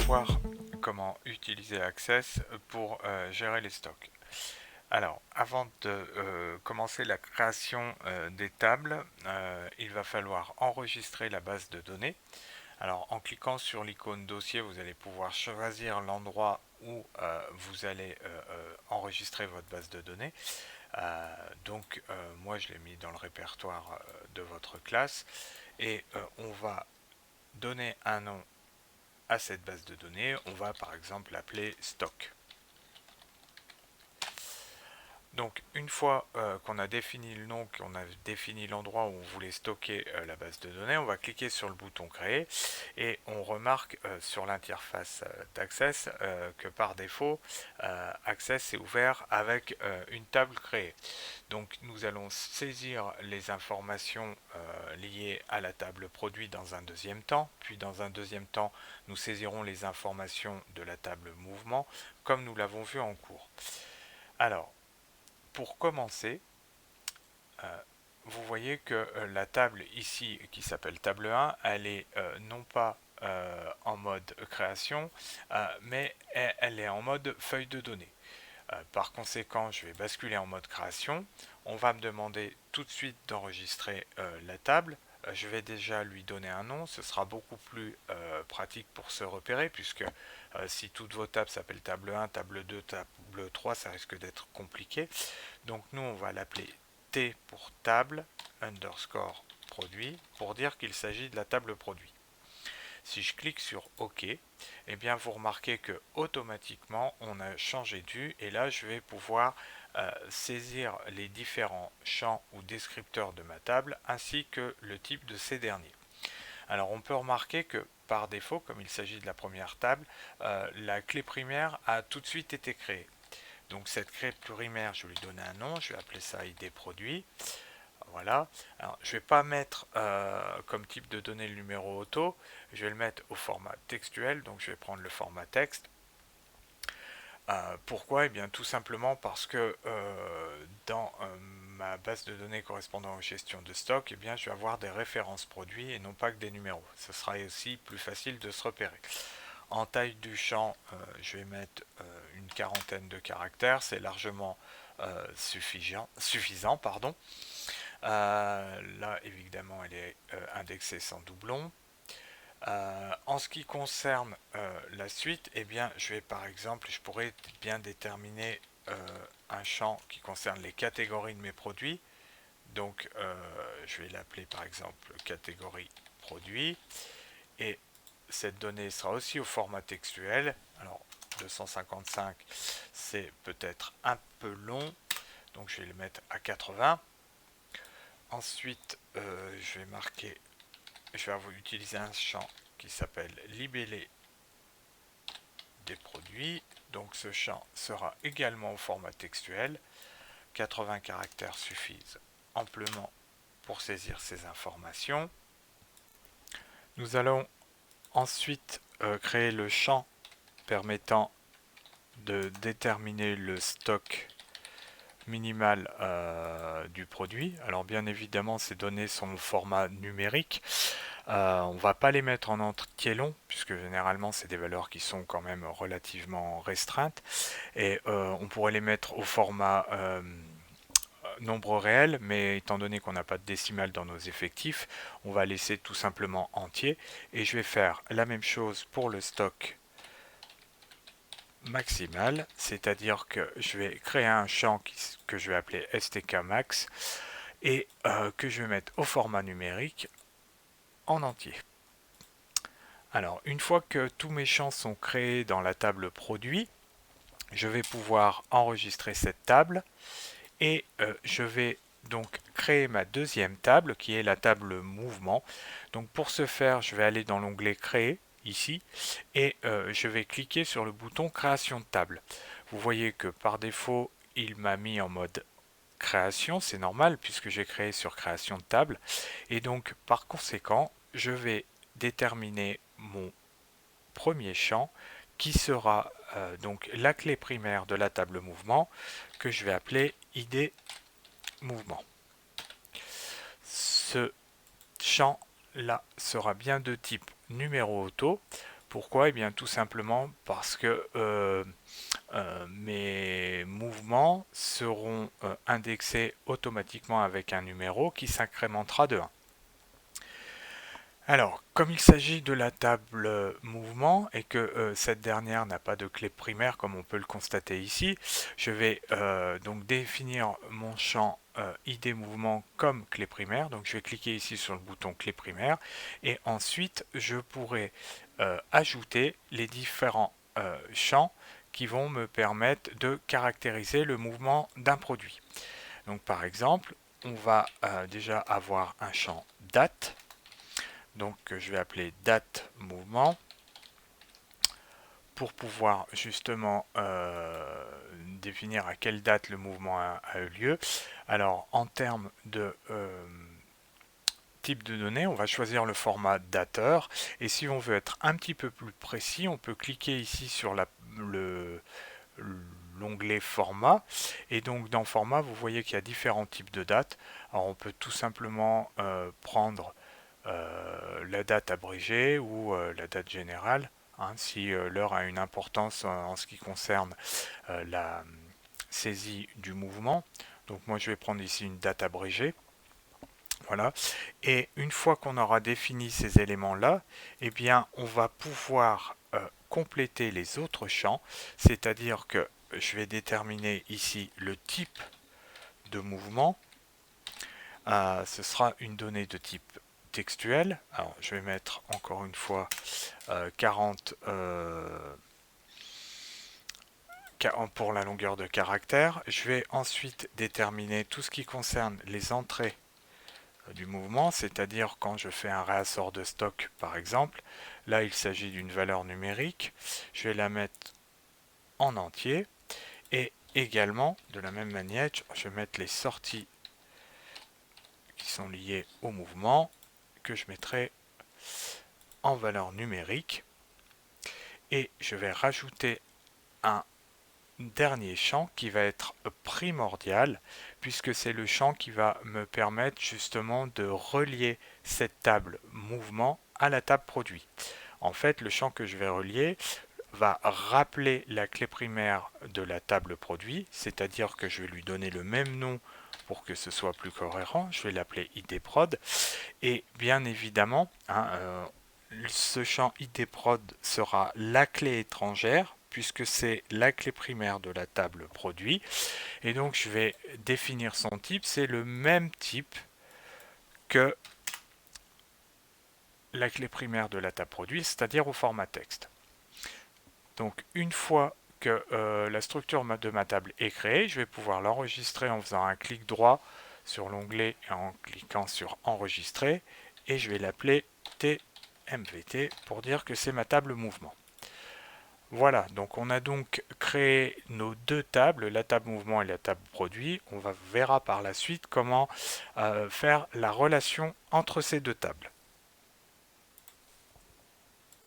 voir comment utiliser Access pour gérer les stocks. Alors, avant de commencer la création des tables, il va falloir enregistrer la base de données. Alors, en cliquant sur l'icône dossier, vous allez pouvoir choisir l'endroit où vous allez enregistrer votre base de données. Moi, je l'ai mis dans le répertoire de votre classe et on va donner un nom à cette base de données. On va par exemple l'appeler stock. Donc une fois qu'on a défini le nom, qu'on a défini l'endroit où on voulait stocker la base de données, on va cliquer sur le bouton créer et on remarque sur l'interface d'Access que par défaut Access est ouvert avec une table créée. Donc nous allons saisir les informations liées à la table produit dans un deuxième temps, puis dans un deuxième temps nous saisirons les informations de la table mouvement comme nous l'avons vu en cours. Alors, pour commencer, vous voyez que la table ici qui s'appelle table 1, elle est non pas en mode création, mais elle est en mode feuille de données. Par conséquent, je vais basculer en mode création. On va me demander tout de suite d'enregistrer la table. Je vais déjà lui donner un nom. Ce sera beaucoup plus pratique pour se repérer, puisque si toutes vos tables s'appellent table 1, table 2, table 3, ça risque d'être compliqué. Donc nous, on va l'appeler T pour table underscore produit pour dire qu'il s'agit de la table produit. Si je clique sur OK, eh bien vous remarquez que automatiquement on a changé de vue et là je vais pouvoir saisir les différents champs ou descripteurs de ma table ainsi que le type de ces derniers. Alors on peut remarquer que par défaut, comme il s'agit de la première table, la clé primaire a tout de suite été créée. Donc cette clé primaire, je vais lui donner un nom, je vais appeler ça ID produit. Voilà. Alors, je ne vais pas mettre comme type de données le numéro auto, je vais le mettre au format textuel, donc je vais prendre le format texte. Pourquoi? Eh bien tout simplement parce que dans ma base de données correspondant aux gestions de stock, eh bien je vais avoir des références produits et non pas que des numéros. Ce sera aussi plus facile de se repérer. En taille du champ, je vais mettre une quarantaine de caractères, c'est largement suffisant. Pardon. Là, évidemment, elle est indexée sans doublon. En ce qui concerne la suite, eh bien, je vais par exemple, je pourrais bien déterminer un champ qui concerne les catégories de mes produits. Donc, je vais l'appeler par exemple catégorie produit. Et cette donnée sera aussi au format textuel. Alors, 255, c'est peut-être un peu long. Donc, je vais le mettre à 80. Ensuite, je vais utiliser un champ qui s'appelle libellé des produits. Donc ce champ sera également au format textuel. 80 caractères suffisent amplement pour saisir ces informations. Nous allons ensuite créer le champ permettant de déterminer le stock minimal du produit. Alors bien évidemment, ces données sont au format numérique. On ne va pas les mettre en entier long, puisque généralement c'est des valeurs qui sont quand même relativement restreintes. Et on pourrait les mettre au format nombre réel, mais étant donné qu'on n'a pas de décimale dans nos effectifs, on va laisser tout simplement entier. Et je vais faire la même chose pour le stock maximal, c'est-à-dire que je vais créer un champ que je vais appeler STKMax et que je vais mettre au format numérique en entier. Alors, une fois que tous mes champs sont créés dans la table produit, je vais pouvoir enregistrer cette table et je vais donc créer ma deuxième table qui est la table mouvement. Donc pour ce faire, je vais aller dans l'onglet créer ici et je vais cliquer sur le bouton création de table. Vous voyez que par défaut, il m'a mis en mode création, c'est normal puisque j'ai créé sur création de table et donc par conséquent, je vais déterminer mon premier champ qui sera donc la clé primaire de la table mouvement que je vais appeler ID mouvement. Ce champ là sera bien de type numéro auto Pourquoi? Eh bien tout simplement parce que mes mouvements seront indexés automatiquement avec un numéro qui s'incrémentera de 1. Alors, comme il s'agit de la table mouvement et que cette dernière n'a pas de clé primaire comme on peut le constater ici, je vais donc définir mon champ ID mouvement comme clé primaire. Donc je vais cliquer ici sur le bouton clé primaire et ensuite je pourrai ajouter les différents champs qui vont me permettre de caractériser le mouvement d'un produit. Donc par exemple, on va déjà avoir un champ date. Donc je vais appeler date mouvement pour pouvoir justement définir à quelle date le mouvement a eu lieu. Alors en termes de type de données, on va choisir le format dateur et si on veut être un petit peu plus précis, on peut cliquer ici sur l'onglet format et donc dans format vous voyez qu'il y a différents types de dates. Alors on peut tout simplement prendre la date abrégée ou la date générale, hein, si l'heure a une importance en ce qui concerne la saisie du mouvement. Donc moi je vais prendre ici une date abrégée. Voilà. Et une fois qu'on aura défini ces éléments-là, eh bien on va pouvoir compléter les autres champs, c'est-à-dire que je vais déterminer ici le type de mouvement. Ce sera une donnée de type textuel. Alors, je vais mettre encore une fois 40 pour la longueur de caractère. Je vais ensuite déterminer tout ce qui concerne les entrées du mouvement, c'est-à-dire quand je fais un réassort de stock par exemple. Là, il s'agit d'une valeur numérique. Je vais la mettre en entier. Et également, de la même manière, je vais mettre les sorties qui sont liées au mouvement que je mettrai en valeur numérique et je vais rajouter un dernier champ qui va être primordial puisque c'est le champ qui va me permettre justement de relier cette table mouvement à la table produit. En fait, le champ que je vais relier va rappeler la clé primaire de la table produit, c'est-à-dire que je vais lui donner le même nom pour que ce soit plus cohérent. Je vais l'appeler idprod et bien évidemment, hein, ce champ idprod sera la clé étrangère puisque c'est la clé primaire de la table produit et donc je vais définir son type, c'est le même type que la clé primaire de la table produit, c'est-à-dire au format texte. Donc une fois que la structure de ma table est créée, je vais pouvoir l'enregistrer en faisant un clic droit sur l'onglet et en cliquant sur enregistrer et je vais l'appeler TMVT pour dire que c'est ma table mouvement. Voilà, donc on a donc créé nos deux tables, la table mouvement et la table produit. On verra par la suite comment faire la relation entre ces deux tables.